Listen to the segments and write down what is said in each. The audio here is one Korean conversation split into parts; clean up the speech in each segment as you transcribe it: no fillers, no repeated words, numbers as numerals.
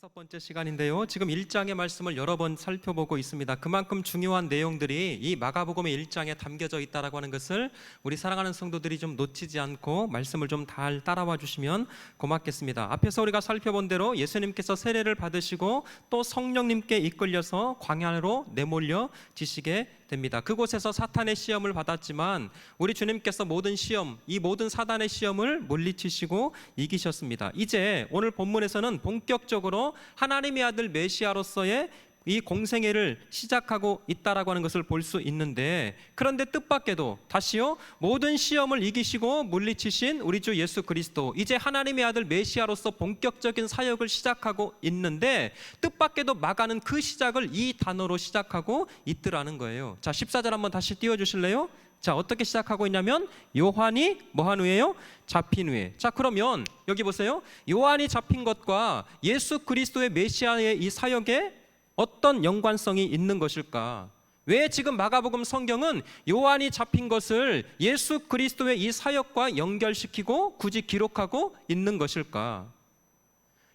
5번째 시간인데요. 지금 1장의 말씀을 여러 번 살펴보고 있습니다. 그만큼 중요한 내용들이 이 마가복음의 1장에 담겨져 있다라고 하는 것을 우리 사랑하는 성도들이 좀 놓치지 않고 말씀을 좀 잘 따라와 주시면 고맙겠습니다. 앞에서 우리가 살펴본 대로 예수님께서 세례를 받으시고 또 성령님께 이끌려서 광야로 내몰려 지시게 됩니다. 그곳에서 사탄의 시험을 받았지만 우리 주님께서 모든 시험, 이 모든 사단의 시험을 물리치시고 이기셨습니다. 이제 오늘 본문에서는 본격적으로 하나님의 아들 메시아로서의 이 공생애를 시작하고 있다라고 하는 것을 볼 수 있는데, 그런데 뜻밖에도 다시요, 모든 시험을 이기시고 물리치신 우리 주 예수 그리스도, 이제 하나님의 아들 메시아로서 본격적인 사역을 시작하고 있는데, 뜻밖에도 마가는 그 시작을 이 단어로 시작하고 있더라는 거예요. 자, 14절 한번 다시 띄워주실래요? 자, 어떻게 시작하고 있냐면 요한이 뭐한 후에요? 잡힌 후에. 자, 그러면 여기 보세요. 요한이 잡힌 것과 예수 그리스도의 메시아의 이 사역에 어떤 연관성이 있는 것일까? 왜 지금 마가복음 성경은 요한이 잡힌 것을 예수 그리스도의 이 사역과 연결시키고 굳이 기록하고 있는 것일까?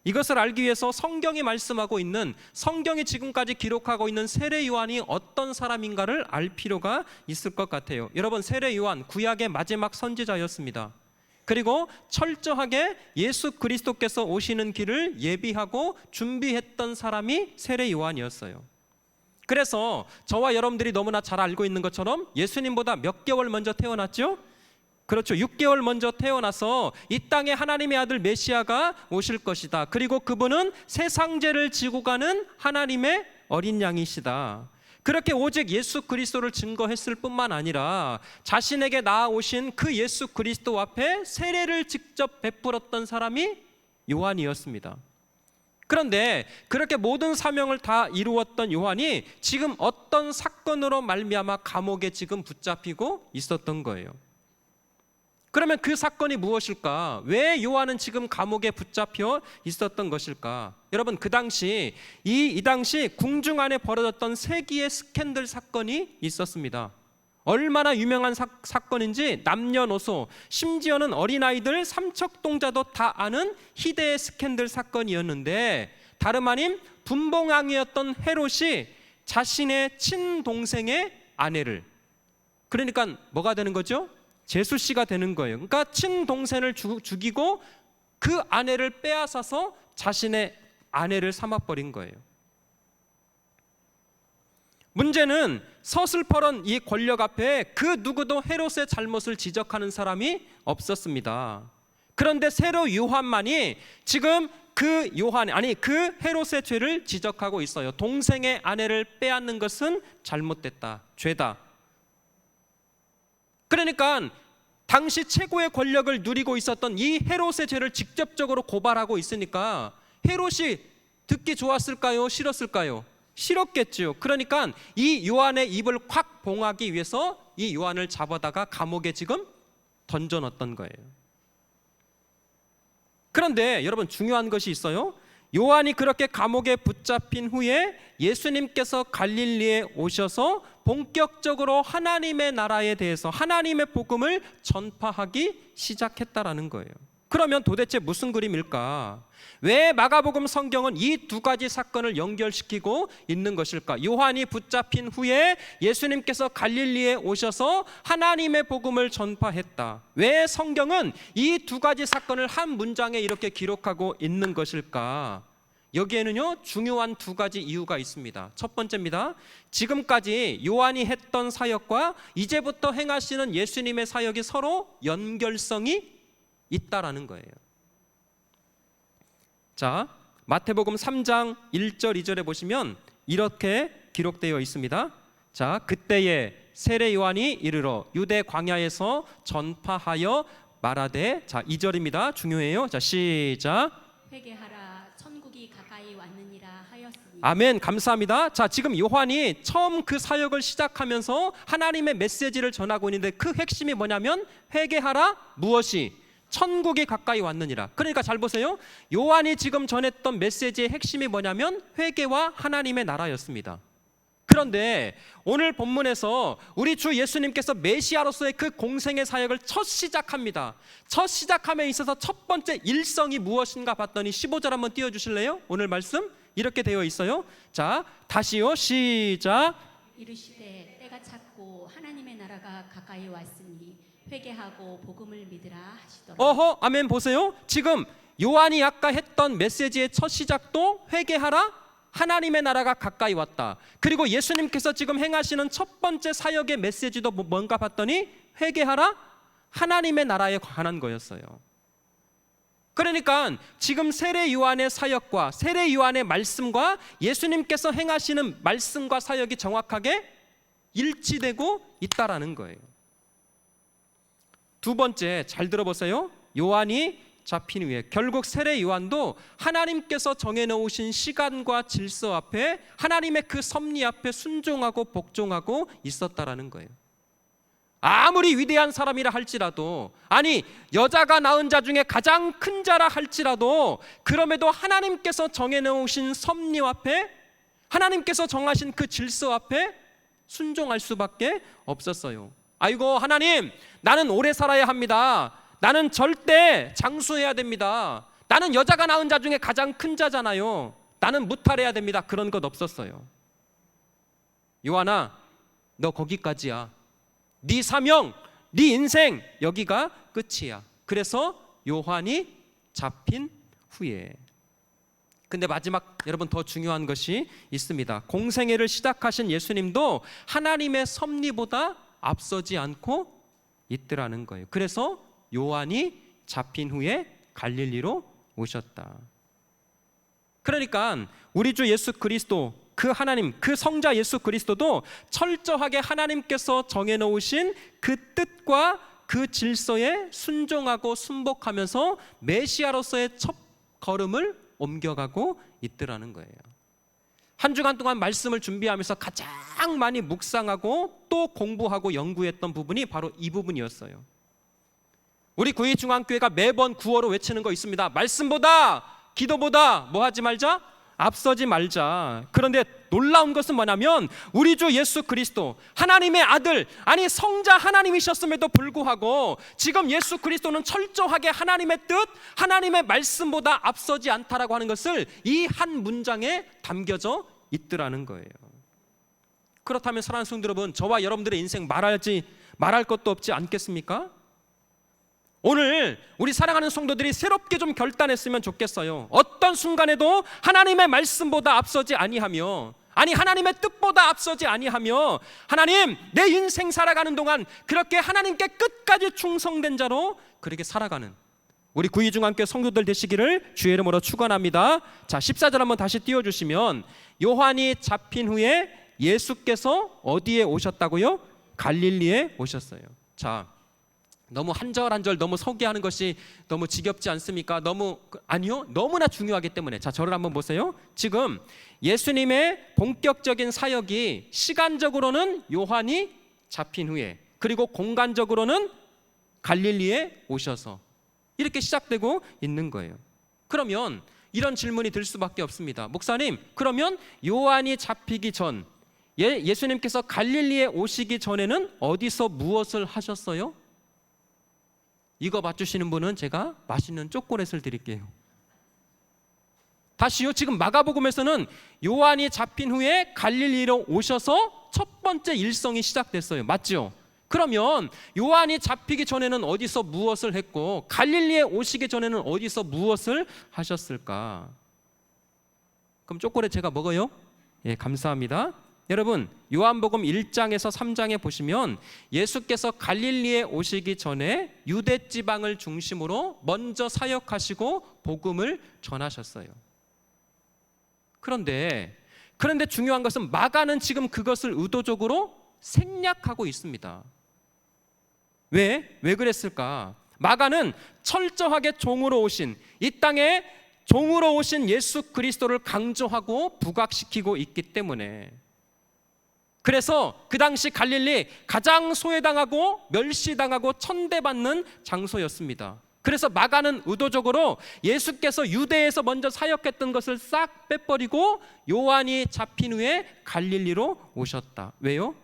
이것을 알기 위해서 성경이 말씀하고 있는, 성경이 지금까지 기록하고 있는 세례 요한이 어떤 사람인가를 알 필요가 있을 것 같아요. 여러분, 세례 요한 구약의 마지막 선지자였습니다. 그리고 철저하게 예수 그리스도께서 오시는 길을 예비하고 준비했던 사람이 세례 요한이었어요. 그래서 저와 여러분들이 너무나 잘 알고 있는 것처럼 예수님보다 몇 개월 먼저 태어났죠? 그렇죠. 6개월 먼저 태어나서 이 땅에 하나님의 아들 메시아가 오실 것이다. 그리고 그분은 세상 죄를 지고 가는 하나님의 어린 양이시다. 그렇게 오직 예수 그리스도를 증거했을 뿐만 아니라 자신에게 나아오신 그 예수 그리스도 앞에 세례를 직접 베풀었던 사람이 요한이었습니다. 그런데 그렇게 모든 사명을 다 이루었던 요한이 지금 어떤 사건으로 말미암아 감옥에 지금 붙잡히고 있었던 거예요. 그러면 그 사건이 무엇일까? 왜 요한은 지금 감옥에 붙잡혀 있었던 것일까? 여러분, 그 당시 이 당시 궁중 안에 벌어졌던 세기의 스캔들 사건이 있었습니다. 얼마나 유명한 사건인지 남녀노소, 심지어는 어린아이들, 삼척동자도 다 아는 희대의 스캔들 사건이었는데, 다름 아닌 분봉왕이었던 헤롯이 자신의 친동생의 아내를, 그러니까 뭐가 되는 거죠? 제수씨가 되는 거예요. 그러니까 친동생을 죽이고 그 아내를 빼앗아서 자신의 아내를 삼아버린 거예요. 문제는 서슬퍼런 이 권력 앞에 그 누구도 헤롯의 잘못을 지적하는 사람이 없었습니다. 그런데 세례 요한만이 지금 그 헤롯의 죄를 지적하고 있어요. 동생의 아내를 빼앗는 것은 잘못됐다, 죄다. 그러니까 당시 최고의 권력을 누리고 있었던 이 헤롯의 죄를 직접적으로 고발하고 있으니까 헤롯이 듣기 좋았을까요? 싫었을까요? 싫었겠죠. 그러니까 이 요한의 입을 콱 봉하기 위해서 이 요한을 잡아다가 감옥에 지금 던져넣었던 거예요. 그런데 여러분, 중요한 것이 있어요. 요한이 그렇게 감옥에 붙잡힌 후에 예수님께서 갈릴리에 오셔서 본격적으로 하나님의 나라에 대해서, 하나님의 복음을 전파하기 시작했다라는 거예요. 그러면 도대체 무슨 그림일까? 왜 마가복음 성경은 이 두 가지 사건을 연결시키고 있는 것일까? 요한이 붙잡힌 후에 예수님께서 갈릴리에 오셔서 하나님의 복음을 전파했다. 왜 성경은 이 두 가지 사건을 한 문장에 이렇게 기록하고 있는 것일까? 여기에는요, 중요한 두 가지 이유가 있습니다. 첫 번째입니다. 지금까지 요한이 했던 사역과 이제부터 행하시는 예수님의 사역이 서로 연결성이 있다라는 거예요. 자, 마태복음 3장 1절 2절에 보시면 이렇게 기록되어 있습니다. 자, 그때에 세례 요한이 이르러 유대 광야에서 전파하여 말하되, 자, 2절입니다. 중요해요. 자, 시작. 회개하라, 천국이 가까이 왔느니라 하였으니. 아멘. 감사합니다. 자, 지금 요한이 처음 그 사역을 시작하면서 하나님의 메시지를 전하고 있는데 그 핵심이 뭐냐면 회개하라, 무엇이? 천국이 가까이 왔느니라. 그러니까 잘 보세요. 요한이 지금 전했던 메시지의 핵심이 뭐냐면 회개와 하나님의 나라였습니다. 그런데 오늘 본문에서 우리 주 예수님께서 메시아로서의 그 공생의 사역을 첫 시작합니다. 첫 시작함에 있어서 첫 번째 일성이 무엇인가 봤더니 15절 한번 띄워주실래요? 오늘 말씀 이렇게 되어 있어요. 자, 다시요. 시작. 이르시되 때가 찼고 하나님의 나라가 가까이 왔으니 회개하고 복음을 믿으라 하시더라. 어허, 아멘. 보세요. 지금 요한이 아까 했던 메시지의 첫 시작도 회개하라, 하나님의 나라가 가까이 왔다. 그리고 예수님께서 지금 행하시는 첫 번째 사역의 메시지도 뭔가 봤더니 회개하라, 하나님의 나라에 관한 거였어요. 그러니까 지금 세례 요한의 사역과 세례 요한의 말씀과 예수님께서 행하시는 말씀과 사역이 정확하게 일치되고 있다라는 거예요. 두 번째, 잘 들어보세요. 요한이 잡힌 후에 결국 세례 요한도 하나님께서 정해놓으신 시간과 질서 앞에, 하나님의 그 섭리 앞에 순종하고 복종하고 있었다라는 거예요. 아무리 위대한 사람이라 할지라도, 아니 여자가 낳은 자 중에 가장 큰 자라 할지라도, 그럼에도 하나님께서 정해놓으신 섭리 앞에, 하나님께서 정하신 그 질서 앞에 순종할 수밖에 없었어요. 아이고 하나님, 나는 오래 살아야 합니다. 나는 절대 장수해야 됩니다. 나는 여자가 낳은 자 중에 가장 큰 자잖아요. 나는 무탈해야 됩니다. 그런 것 없었어요. 요한아, 너 거기까지야. 네 사명, 네 인생 여기가 끝이야. 그래서 요한이 잡힌 후에, 근데 마지막 여러분 더 중요한 것이 있습니다. 공생애를 시작하신 예수님도 하나님의 섭리보다 앞서지 않고 있더라는 거예요. 그래서 요한이 잡힌 후에 갈릴리로 오셨다. 그러니까 우리 주 예수 그리스도, 그 하나님, 그 성자 예수 그리스도도 철저하게 하나님께서 정해놓으신 그 뜻과 그 질서에 순종하고 순복하면서 메시아로서의 첫 걸음을 옮겨가고 있더라는 거예요. 한 주간 동안 말씀을 준비하면서 가장 많이 묵상하고 또 공부하고 연구했던 부분이 바로 이 부분이었어요. 우리 구의중앙교회가 매번 구호로 외치는 거 있습니다. 말씀보다, 기도보다 뭐 하지 말자? 앞서지 말자. 그런데 놀라운 것은 뭐냐면 우리 주 예수 그리스도, 하나님의 아들, 아니 성자 하나님이셨음에도 불구하고 지금 예수 그리스도는 철저하게 하나님의 뜻, 하나님의 말씀보다 앞서지 않다라고 하는 것을 이 한 문장에 담겨져 있더라는 거예요. 그렇다면 사랑하는 성도 여러분, 저와 여러분들의 인생 말할 것도 없지 않겠습니까? 오늘 우리 사랑하는 성도들이 새롭게 좀 결단했으면 좋겠어요. 어떤 순간에도 하나님의 말씀보다 앞서지 아니하며, 아니 하나님의 뜻보다 앞서지 아니하며, 하나님 내 인생 살아가는 동안 그렇게 하나님께 끝까지 충성된 자로 그렇게 살아가는 우리 구의중앙교회 성도들 되시기를 주의 이름으로 축원합니다. 자, 14절 한번 다시 띄워주시면, 요한이 잡힌 후에 예수께서 어디에 오셨다고요? 갈릴리에 오셨어요. 자, 너무 한 절 한 절 너무 소개하는 것이 너무 지겹지 않습니까? 아니요, 너무나 중요하기 때문에. 자, 저를 한번 보세요. 지금 예수님의 본격적인 사역이 시간적으로는 요한이 잡힌 후에, 그리고 공간적으로는 갈릴리에 오셔서 이렇게 시작되고 있는 거예요. 그러면 이런 질문이 들 수밖에 없습니다. 목사님, 그러면 요한이 잡히기 전, 예수님께서 갈릴리에 오시기 전에는 어디서 무엇을 하셨어요? 이거 맞추시는 분은 제가 맛있는 초콜릿을 드릴게요. 다시요. 지금 마가복음에서는 요한이 잡힌 후에 갈릴리로 오셔서 첫 번째 일성이 시작됐어요. 맞죠? 그러면 요한이 잡히기 전에는 어디서 무엇을 했고, 갈릴리에 오시기 전에는 어디서 무엇을 하셨을까? 그럼 초콜릿 제가 먹어요? 예, 감사합니다. 여러분, 요한복음 1장에서 3장에 보시면 예수께서 갈릴리에 오시기 전에 유대 지방을 중심으로 먼저 사역하시고 복음을 전하셨어요. 그런데 중요한 것은 마가는 지금 그것을 의도적으로 생략하고 있습니다. 왜 그랬을까? 마가는 철저하게 종으로 오신, 이 땅에 종으로 오신 예수 그리스도를 강조하고 부각시키고 있기 때문에, 그래서 그 당시 갈릴리 가장 소외당하고 멸시당하고 천대받는 장소였습니다. 그래서 마가는 의도적으로 예수께서 유대에서 먼저 사역했던 것을 싹 빼버리고 요한이 잡힌 후에 갈릴리로 오셨다. 왜요?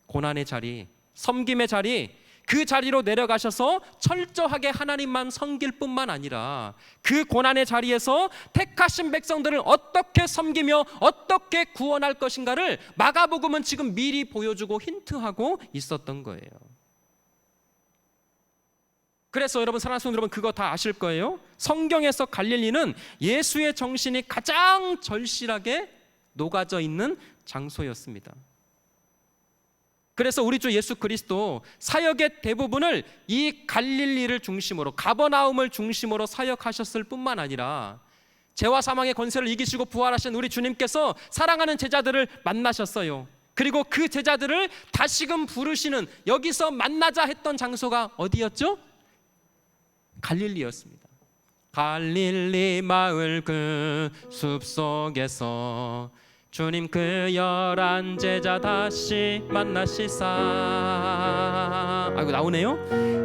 고난의 자리, 섬김의 자리, 그 자리로 내려가셔서 철저하게 하나님만 섬길 뿐만 아니라 그 고난의 자리에서 택하신 백성들을 어떻게 섬기며 어떻게 구원할 것인가를 마가복음은 지금 미리 보여주고 힌트하고 있었던 거예요. 그래서 여러분, 사랑하는 성도 여러분, 그거 다 아실 거예요. 성경에서 갈릴리는 예수의 정신이 가장 절실하게 녹아져 있는 장소였습니다. 그래서 우리 주 예수 그리스도 사역의 대부분을 이 갈릴리를 중심으로, 가버나움을 중심으로 사역하셨을 뿐만 아니라 죄와 사망의 권세를 이기시고 부활하신 우리 주님께서 사랑하는 제자들을 만나셨어요. 그리고 그 제자들을 다시금 부르시는, 여기서 만나자 했던 장소가 어디였죠? 갈릴리였습니다. 갈릴리 마을 그 숲속에서 주님 그 11 제자 다시 만나시사. 아이고, 나오네요.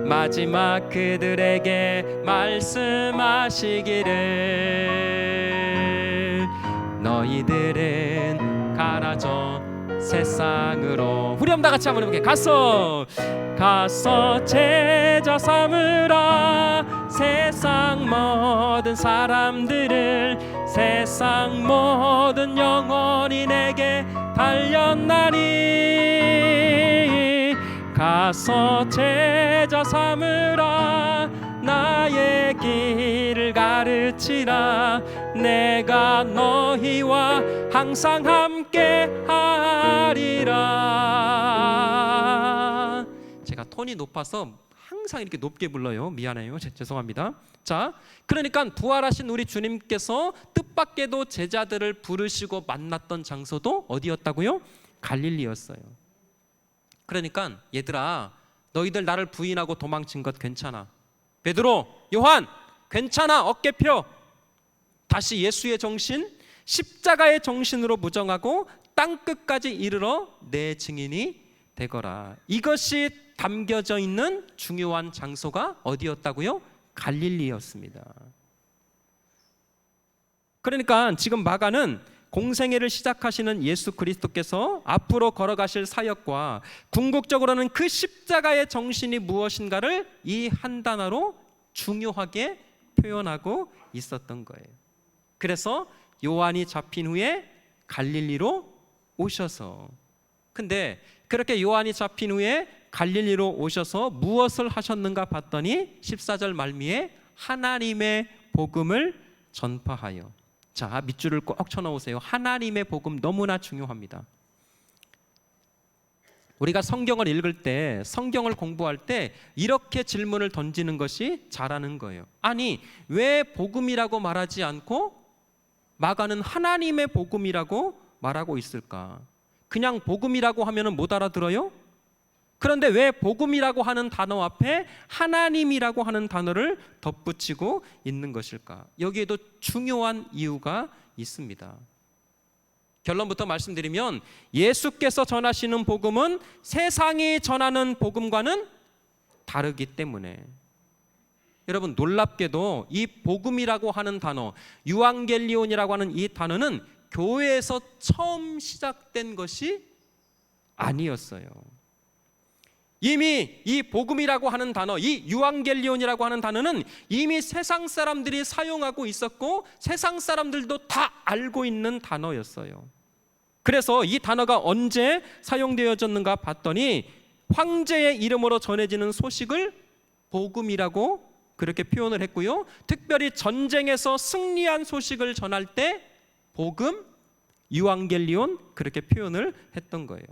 마지막 그들에게 말씀하시기를 너희들은 가라져 세상으로. 후렴 다 같이 한번 해볼게요. 가서 제자 삼으라. 세상 모든 사람들을, 세상 모든 영혼이 내게 달렸나니. 가서 제자 삼으라. 나의 길을 가르치라. 내가 너희와 항상 함께 하리라. 제가 톤이 높아서 항상 이렇게 높게 불러요. 미안해요. 죄송합니다. 자, 그러니까 부활하신 우리 주님께서 뜻밖에도 제자들을 부르시고 만났던 장소도 어디였다고요? 갈릴리였어요. 그러니까 얘들아, 너희들 나를 부인하고 도망친 것 괜찮아. 베드로, 요한, 괜찮아. 어깨 펴. 다시 예수의 정신, 십자가의 정신으로 무정하고 땅끝까지 이르러 내 증인이 되거라. 이것이 담겨져 있는 중요한 장소가 어디였다고요? 갈릴리였습니다. 그러니까 지금 마가는 공생애를 시작하시는 예수 그리스도께서 앞으로 걸어가실 사역과 궁극적으로는 그 십자가의 정신이 무엇인가를 이 한 단어로 중요하게 표현하고 있었던 거예요. 그래서 요한이 잡힌 후에 갈릴리로 오셔서, 근데 그렇게 요한이 잡힌 후에 갈릴리로 오셔서 무엇을 하셨는가 봤더니 14절 말미에 하나님의 복음을 전파하여. 자, 밑줄을 꼭 쳐놓으세요. 하나님의 복음 너무나 중요합니다. 우리가 성경을 읽을 때, 성경을 공부할 때 이렇게 질문을 던지는 것이 잘하는 거예요. 아니, 왜 복음이라고 말하지 않고 마가는 하나님의 복음이라고 말하고 있을까? 그냥 복음이라고 하면 못 알아들어요? 그런데 왜 복음이라고 하는 단어 앞에 하나님이라고 하는 단어를 덧붙이고 있는 것일까? 여기에도 중요한 이유가 있습니다. 결론부터 말씀드리면 예수께서 전하시는 복음은 세상이 전하는 복음과는 다르기 때문에, 여러분 놀랍게도 이 복음이라고 하는 단어, 유앙겔리온이라고 하는 이 단어는 교회에서 처음 시작된 것이 아니었어요. 이미 이 복음이라고 하는 단어, 이 유앙겔리온이라고 하는 단어는 이미 세상 사람들이 사용하고 있었고 세상 사람들도 다 알고 있는 단어였어요. 그래서 이 단어가 언제 사용되어졌는가 봤더니 황제의 이름으로 전해지는 소식을 복음이라고 그렇게 표현을 했고요. 특별히 전쟁에서 승리한 소식을 전할 때 복음, 유앙겔리온 그렇게 표현을 했던 거예요.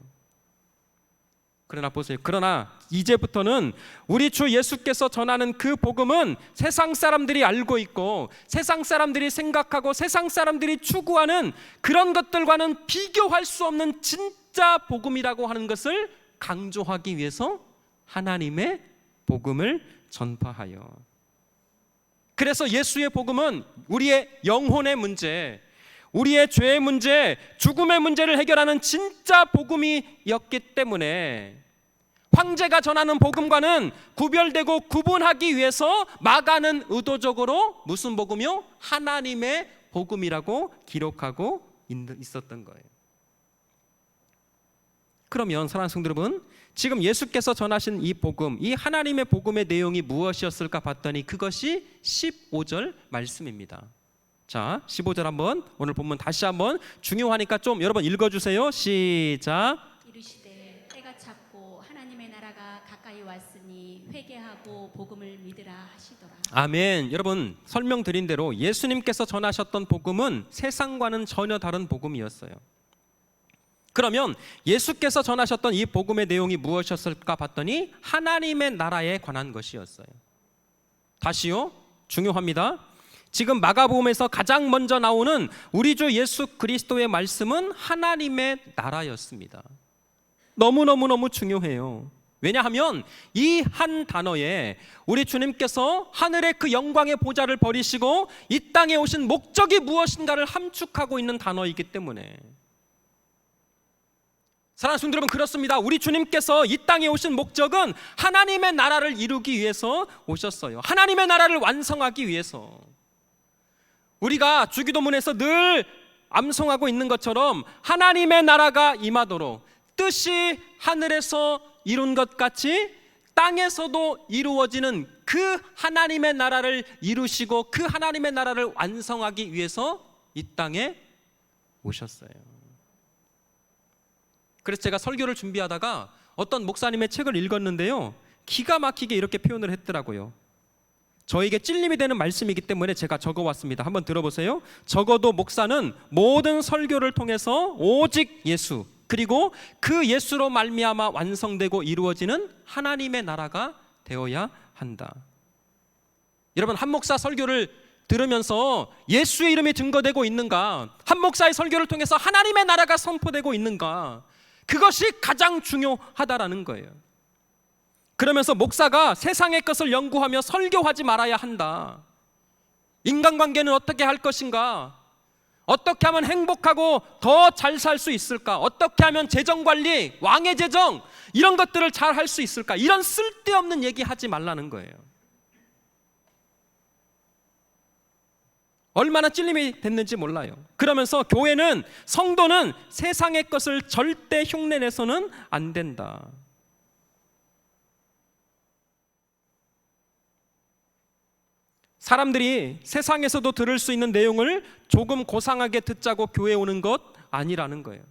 그러나 보세요. 그러나 이제부터는 우리 주 예수께서 전하는 그 복음은 세상 사람들이 알고 있고 세상 사람들이 생각하고 세상 사람들이 추구하는 그런 것들과는 비교할 수 없는 진짜 복음이라고 하는 것을 강조하기 위해서 하나님의 복음을 전파하여. 그래서 예수의 복음은 우리의 영혼의 문제, 우리의 죄의 문제, 죽음의 문제를 해결하는 진짜 복음이었기 때문에 황제가 전하는 복음과는 구별되고 구분하기 위해서 마가는 의도적으로 무슨 복음이요? 하나님의 복음이라고 기록하고 있었던 거예요. 그러면 사랑하는 성도 여러분, 지금 예수께서 전하신 이 복음, 이 하나님의 복음의 내용이 무엇이었을까 봤더니 그것이 15절 말씀입니다. 자, 15절 한번 오늘 본문 다시 한번 중요하니까 좀 여러분 읽어주세요. 시작. 이르시되 때가 찼고 하나님의 나라가 가까이 왔으니 회개하고 복음을 믿으라 하시더라. 아멘. 여러분 설명드린 대로 예수님께서 전하셨던 복음은 세상과는 전혀 다른 복음이었어요. 그러면 예수께서 전하셨던 이 복음의 내용이 무엇이었을까 봤더니 하나님의 나라에 관한 것이었어요. 다시요, 중요합니다. 지금 마가복음에서 가장 먼저 나오는 우리 주 예수 그리스도의 말씀은 하나님의 나라였습니다. 너무너무 중요해요. 왜냐하면 이 한 단어에 우리 주님께서 하늘의 그 영광의 보좌를 버리시고 이 땅에 오신 목적이 무엇인가를 함축하고 있는 단어이기 때문에. 사랑하는 성도 여러분, 그렇습니다. 우리 주님께서 이 땅에 오신 목적은 하나님의 나라를 이루기 위해서 오셨어요. 하나님의 나라를 완성하기 위해서. 우리가 주기도문에서 늘 암송하고 있는 것처럼 하나님의 나라가 임하도록 뜻이 하늘에서 이룬 것 같이 땅에서도 이루어지는 그 하나님의 나라를 이루시고 그 하나님의 나라를 완성하기 위해서 이 땅에 오셨어요. 그래서 제가 설교를 준비하다가 어떤 목사님의 책을 읽었는데요, 기가 막히게 이렇게 표현을 했더라고요. 저에게 찔림이 되는 말씀이기 때문에 제가 적어왔습니다. 한번 들어보세요. 적어도 목사는 모든 설교를 통해서 오직 예수, 그리고 그 예수로 말미암아 완성되고 이루어지는 하나님의 나라가 되어야 한다. 여러분, 한 목사 설교를 들으면서 예수의 이름이 증거되고 있는가, 한 목사의 설교를 통해서 하나님의 나라가 선포되고 있는가, 그것이 가장 중요하다라는 거예요. 그러면서 목사가 세상의 것을 연구하며 설교하지 말아야 한다. 인간관계는 어떻게 할 것인가? 어떻게 하면 행복하고 더 잘 살 수 있을까? 어떻게 하면 재정관리, 왕의 재정 이런 것들을 잘 할 수 있을까? 이런 쓸데없는 얘기 하지 말라는 거예요. 얼마나 찔림이 됐는지 몰라요. 그러면서 교회는, 성도는 세상의 것을 절대 흉내내서는 안 된다. 사람들이 세상에서도 들을 수 있는 내용을 조금 고상하게 듣자고 교회에 오는 것 아니라는 거예요.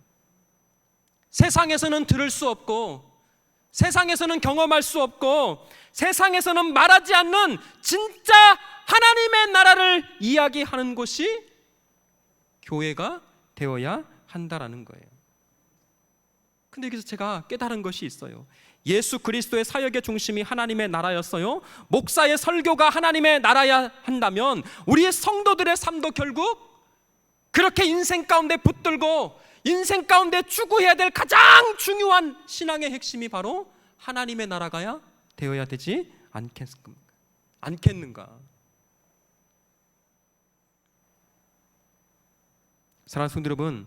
세상에서는 들을 수 없고, 세상에서는 경험할 수 없고, 세상에서는 말하지 않는 진짜 하나님의 나라를 이야기하는 곳이 교회가 되어야 한다라는 거예요. 근데 여기서 제가 깨달은 것이 있어요. 예수 그리스도의 사역의 중심이 하나님의 나라였어요. 목사의 설교가 하나님의 나라야 한다면 우리의 성도들의 삶도 결국 그렇게 인생 가운데 붙들고 인생 가운데 추구해야 될 가장 중요한 신앙의 핵심이 바로 하나님의 나라가 되어야 되지 않겠는가? 사랑하는 성도 여러분,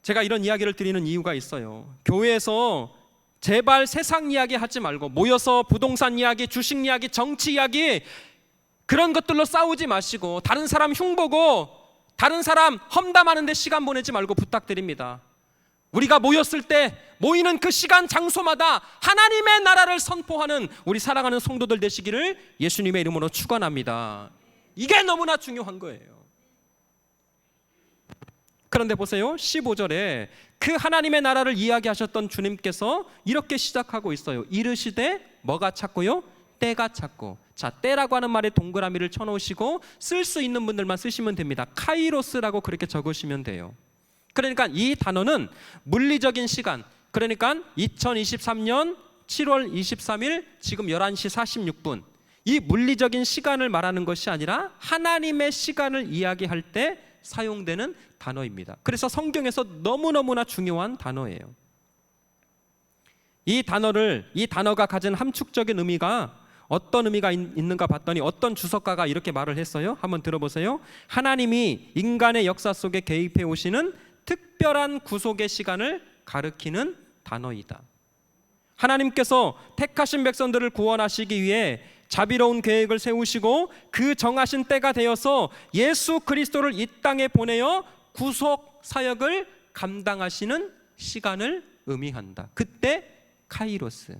제가 이런 이야기를 드리는 이유가 있어요. 교회에서 제발 세상 이야기 하지 말고 모여서 부동산 이야기, 주식 이야기, 정치 이야기 그런 것들로 싸우지 마시고 다른 사람 흉보고 다른 사람 험담하는 데 시간 보내지 말고 부탁드립니다. 우리가 모였을 때 모이는 그 시간 장소마다 하나님의 나라를 선포하는 우리 사랑하는 성도들 되시기를 예수님의 이름으로 축원합니다. 이게 너무나 중요한 거예요. 그런데 보세요, 15절에 그 하나님의 나라를 이야기하셨던 주님께서 이렇게 시작하고 있어요. 이르시되 뭐가 찼고요? 때가 찼고. 자, 때라고 하는 말에 동그라미를 쳐놓으시고 쓸 수 있는 분들만 쓰시면 됩니다. 카이로스라고 그렇게 적으시면 돼요. 그러니까 이 단어는 물리적인 시간, 그러니까 2023년 7월 23일 지금 11시 46분 이 물리적인 시간을 말하는 것이 아니라 하나님의 시간을 이야기할 때 사용되는 단어입니다. 그래서 성경에서 너무너무나 중요한 단어예요. 이 단어가 가진 함축적인 의미가 어떤 의미가 있는가 봤더니 어떤 주석가가 이렇게 말을 했어요. 한번 들어보세요. 하나님이 인간의 역사 속에 개입해 오시는 특별한 구속의 시간을 가리키는 단어이다. 하나님께서 택하신 백성들을 구원하시기 위해 자비로운 계획을 세우시고 그 정하신 때가 되어서 예수 그리스도를 이 땅에 보내어 구속 사역을 감당하시는 시간을 의미한다. 그때 카이로스.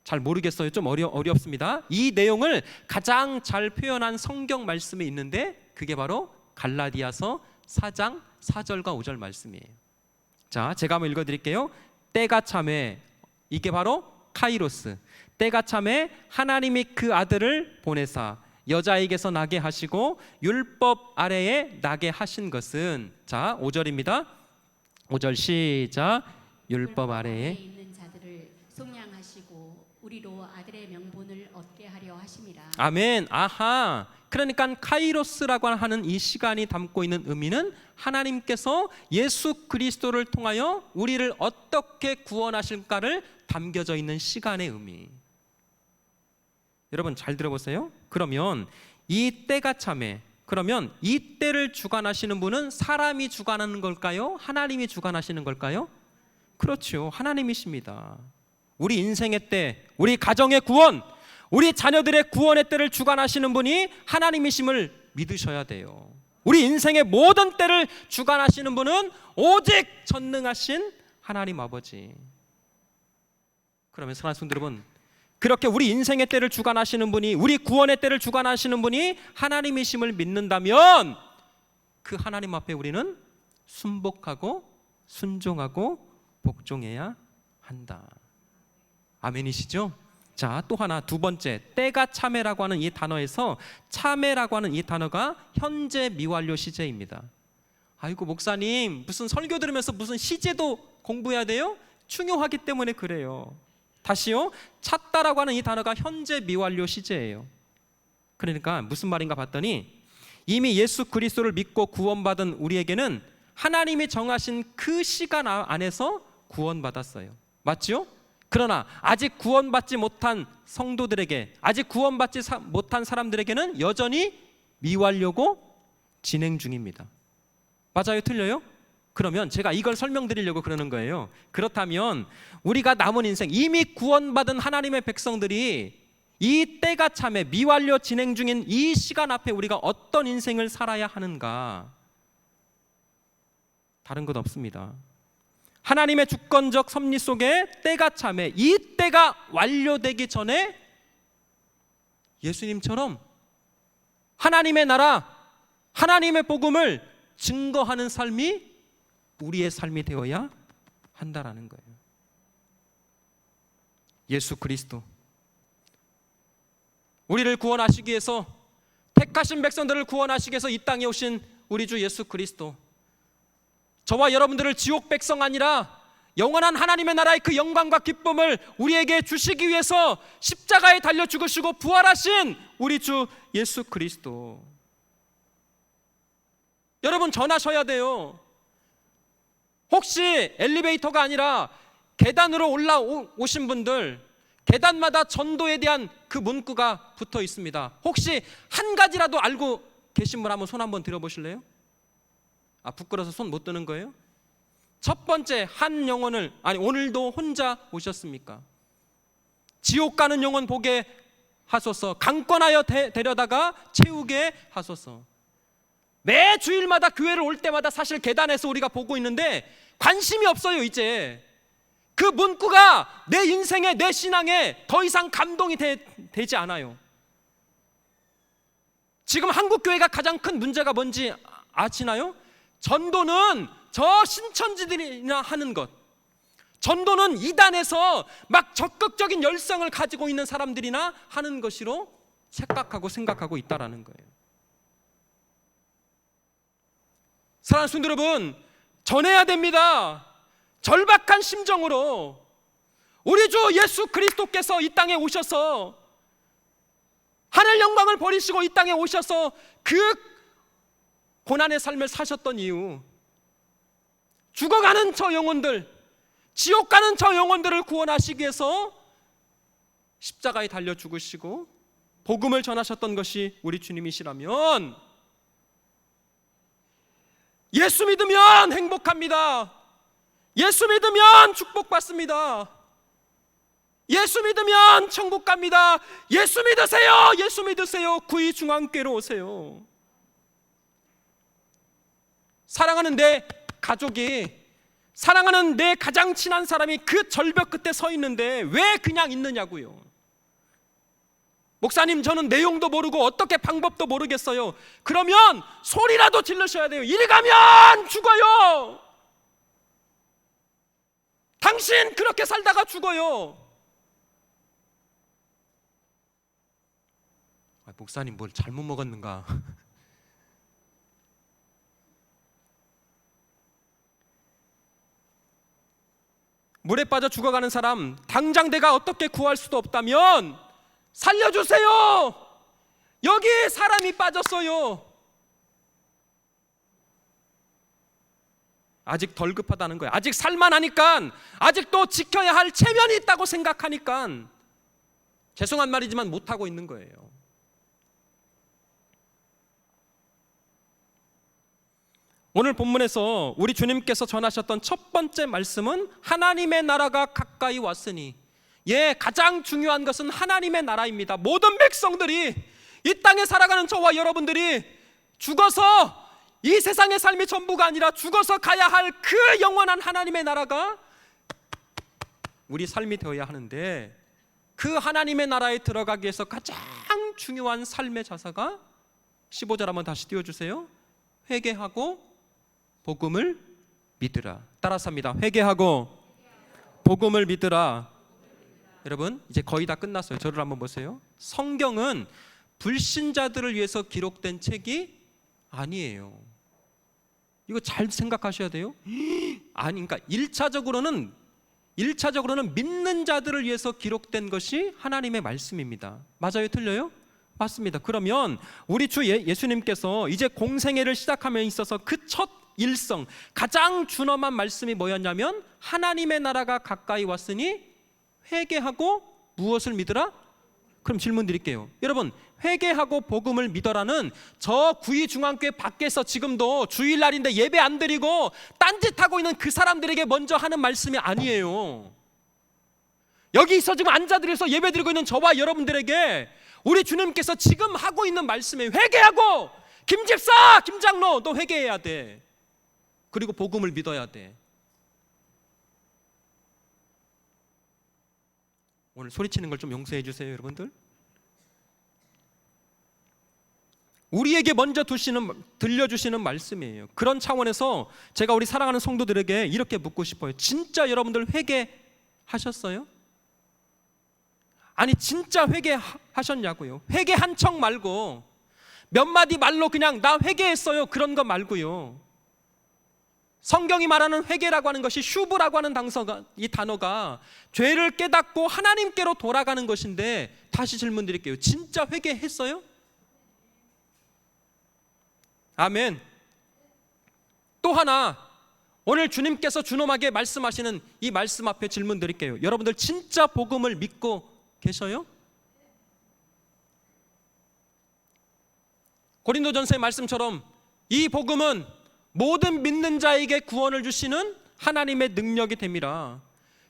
잘 모르겠어요. 좀 어렵습니다. 이 내용을 가장 잘 표현한 성경 말씀이 있는데 그게 바로 갈라디아서 4장 4절과 5절 말씀이에요. 자, 제가 한번 읽어드릴게요. 때가 참에, 이게 바로 카이로스. 때가 참에 하나님이 그 아들을 보내사 여자에게서 나게 하시고 율법 아래에 나게 하신 것은, 자 5절입니다. 5절 시작. 율법 아래에 있는 자들을 속량하시고 우리로 아들의 명분을 얻게 하려 하심이라. 아멘. 아하. 그러니까 카이로스라고 하는 이 시간이 담고 있는 의미는 하나님께서 예수 그리스도를 통하여 우리를 어떻게 구원하실까를 담겨져 있는 시간의 의미. 여러분 잘 들어보세요. 그러면 이 때가 참에, 그러면 이 때를 주관하시는 분은 사람이 주관하는 걸까요? 하나님이 주관하시는 걸까요? 그렇죠. 하나님이십니다. 우리 인생의 때, 우리 가정의 구원, 우리 자녀들의 구원의 때를 주관하시는 분이 하나님이심을 믿으셔야 돼요. 우리 인생의 모든 때를 주관하시는 분은 오직 전능하신 하나님 아버지. 그러면 사랑하는 성도 여러분, 그렇게 우리 인생의 때를 주관하시는 분이, 우리 구원의 때를 주관하시는 분이 하나님이심을 믿는다면 그 하나님 앞에 우리는 순복하고 순종하고 복종해야 한다. 아멘이시죠? 자, 또 하나, 두 번째, 때가 참회라고 하는 이 단어에서 참회라고 하는 이 단어가 현재 미완료 시제입니다. 아이고 목사님, 무슨 설교 들으면서 무슨 시제도 공부해야 돼요? 중요하기 때문에 그래요. 다시요, 찾다라고 하는 이 단어가 현재 미완료 시제예요. 그러니까 무슨 말인가 봤더니 이미 예수 그리스도를 믿고 구원받은 우리에게는 하나님이 정하신 그 시간 안에서 구원받았어요. 맞죠? 그러나 아직 구원받지 못한 성도들에게, 아직 구원받지 못한 사람들에게는 여전히 미완료고 진행 중입니다. 맞아요? 틀려요? 그러면 제가 이걸 설명드리려고 그러는 거예요. 그렇다면 우리가 남은 인생, 이미 구원받은 하나님의 백성들이 이 때가 참에 미완료 진행 중인 이 시간 앞에 우리가 어떤 인생을 살아야 하는가? 다른 것 없습니다. 하나님의 주권적 섭리 속에 때가 참에, 이 때가 완료되기 전에 예수님처럼 하나님의 나라, 하나님의 복음을 증거하는 삶이 우리의 삶이 되어야 한다라는 거예요. 예수 그리스도, 우리를 구원하시기 위해서, 택하신 백성들을 구원하시기 위해서 이 땅에 오신 우리 주 예수 그리스도, 저와 여러분들을 지옥 백성 아니라 영원한 하나님의 나라의 그 영광과 기쁨을 우리에게 주시기 위해서 십자가에 달려 죽으시고 부활하신 우리 주 예수 그리스도. 여러분 전하셔야 돼요. 혹시 엘리베이터가 아니라 계단으로 올라오신 분들, 계단마다 전도에 대한 그 문구가 붙어 있습니다. 혹시 한 가지라도 알고 계신 분 한번 손 한번 들어보실래요? 아, 부끄러워서 손 못 드는 거예요? 첫 번째, 한 영혼을, 아니 오늘도 혼자 오셨습니까? 지옥 가는 영혼 보게 하소서, 강권하여 데려다가 채우게 하소서. 매 주일마다 교회를 올 때마다 사실 계단에서 우리가 보고 있는데 관심이 없어요. 이제 그 문구가 내 인생에, 내 신앙에 더 이상 감동이 되지 않아요. 지금 한국교회가 가장 큰 문제가 뭔지 아시나요? 전도는 저 신천지들이나 하는 것, 전도는 이단에서 막 적극적인 열성을 가지고 있는 사람들이나 하는 것으로 착각하고 생각하고 있다라는 거예요. 사랑하는 성도 여러분, 전해야 됩니다. 절박한 심정으로 우리 주 예수 그리스도께서 이 땅에 오셔서 하늘 영광을 버리시고 이 땅에 오셔서 그 고난의 삶을 사셨던 이유, 죽어가는 저 영혼들, 지옥 가는 저 영혼들을 구원하시기 위해서 십자가에 달려 죽으시고 복음을 전하셨던 것이 우리 주님이시라면 예수 믿으면 행복합니다. 예수 믿으면 축복받습니다. 예수 믿으면 천국 갑니다. 예수 믿으세요. 예수 믿으세요. 구이 중앙교회로 오세요. 사랑하는 내 가족이, 사랑하는 내 가장 친한 사람이 그 절벽 끝에 서 있는데 왜 그냥 있느냐고요. 목사님, 저는 내용도 모르고 어떻게 방법도 모르겠어요. 그러면 소리라도 질르셔야 돼요. 이리 가면 죽어요. 당신 그렇게 살다가 죽어요. 목사님, 뭘 잘못 먹었는가? 물에 빠져 죽어가는 사람, 당장 내가 어떻게 구할 수도 없다면 살려주세요. 여기 사람이 빠졌어요. 아직 덜 급하다는 거예요. 아직 살만하니까, 아직도 지켜야 할 체면이 있다고 생각하니까 죄송한 말이지만 못하고 있는 거예요. 오늘 본문에서 우리 주님께서 전하셨던 첫 번째 말씀은 하나님의 나라가 가까이 왔으니, 가장 중요한 것은 하나님의 나라입니다. 모든 백성들이, 이 땅에 살아가는 저와 여러분들이 죽어서 이 세상의 삶이 전부가 아니라 죽어서 가야 할 그 영원한 하나님의 나라가 우리 삶이 되어야 하는데, 그 하나님의 나라에 들어가기 위해서 가장 중요한 삶의 자세가 15절 한번 다시 띄워주세요. 회개하고 복음을 믿으라. 따라서 합니다. 회개하고 복음을 믿으라. 여러분, 이제 거의 다 끝났어요. 저를 한번 보세요. 성경은 불신자들을 위해서 기록된 책이 아니에요. 이거 잘 생각하셔야 돼요. 아니, 그러니까 1차적으로는 믿는 자들을 위해서 기록된 것이 하나님의 말씀입니다. 맞아요? 틀려요? 맞습니다. 그러면 우리 주 예수님께서 이제 공생애를 시작함에 있어서 그 첫 일성, 가장 준엄한 말씀이 뭐였냐면, 하나님의 나라가 가까이 왔으니 회개하고 무엇을 믿으라? 그럼 질문 드릴게요. 여러분, 회개하고 복음을 믿어라는 저 구이중앙교회 밖에서 지금도 주일날인데 예배 안 드리고 딴짓하고 있는 그 사람들에게 먼저 하는 말씀이 아니에요. 여기 있어 지금 앉아드려서 예배 드리고 있는 저와 여러분들에게 우리 주님께서 지금 하고 있는 말씀에, 회개하고, 김집사, 김장로, 너 회개해야 돼. 그리고 복음을 믿어야 돼. 오늘 소리치는 걸 좀 용서해 주세요, 여러분들. 우리에게 먼저 들려주시는 말씀이에요. 그런 차원에서 제가 우리 사랑하는 성도들에게 이렇게 묻고 싶어요. 진짜 여러분들 회개하셨어요? 아니, 진짜 회개하셨냐고요. 회개한 척 말고, 몇 마디 말로 그냥 나 회개했어요, 그런 거 말고요. 성경이 말하는 회개라고 하는 것이 슈브라고 하는 이 단어가 죄를 깨닫고 하나님께로 돌아가는 것인데, 다시 질문 드릴게요. 진짜 회개했어요? 아멘. 또 하나, 오늘 주님께서 준엄하게 말씀하시는 이 말씀 앞에 질문 드릴게요. 여러분들 진짜 복음을 믿고 계셔요? 고린도전서의 말씀처럼 이 복음은 모든 믿는 자에게 구원을 주시는 하나님의 능력이 됩니다.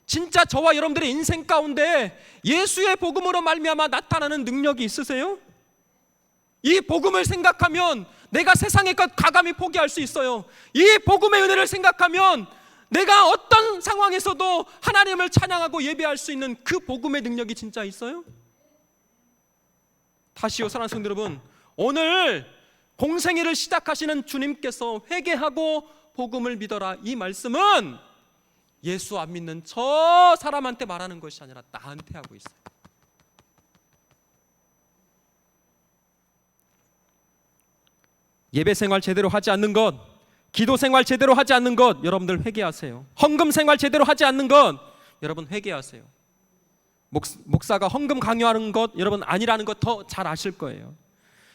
진짜 저와 여러분들의 인생 가운데 예수의 복음으로 말미암아 나타나는 능력이 있으세요? 이 복음을 생각하면 내가 세상의 것 가감히 포기할 수 있어요. 이 복음의 은혜를 생각하면 내가 어떤 상황에서도 하나님을 찬양하고 예배할 수 있는 그 복음의 능력이 진짜 있어요? 다시요, 사랑하는 성도 여러분, 오늘 공생애를 시작하시는 주님께서 회개하고 복음을 믿어라, 이 말씀은 예수 안 믿는 저 사람한테 말하는 것이 아니라 나한테 하고 있어요. 예배 생활 제대로 하지 않는 것, 기도 생활 제대로 하지 않는 것, 여러분들 회개하세요. 헌금 생활 제대로 하지 않는 것, 여러분 회개하세요. 목사가 헌금 강요하는 것 여러분 아니라는 것 더 잘 아실 거예요.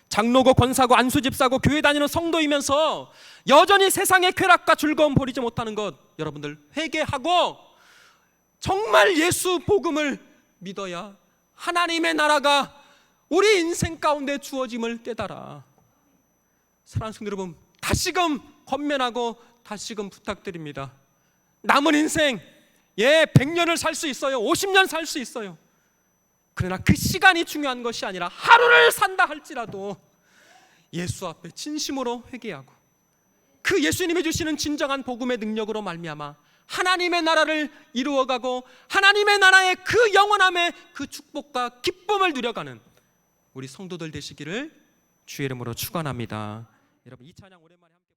장로고 권사고 안수집사고 교회 다니는 성도이면서 여전히 세상의 쾌락과 즐거움 버리지 못하는 것, 여러분들 회개하고 정말 예수 복음을 믿어야 하나님의 나라가 우리 인생 가운데 주어짐을 깨달아. 사랑하는 성도 여러분, 다시금 권면하고 다시금 부탁드립니다. 남은 인생 예, 100년을 살 수 있어요. 50년 살 수 있어요. 그러나 그 시간이 중요한 것이 아니라 하루를 산다 할지라도 예수 앞에 진심으로 회개하고 그 예수님이 주시는 진정한 복음의 능력으로 말미암아 하나님의 나라를 이루어가고 하나님의 나라의 그 영원함의 그 축복과 기쁨을 누려가는 우리 성도들 되시기를 주의 이름으로 축원합니다. 여러분 이 찬양 오랜만에 함께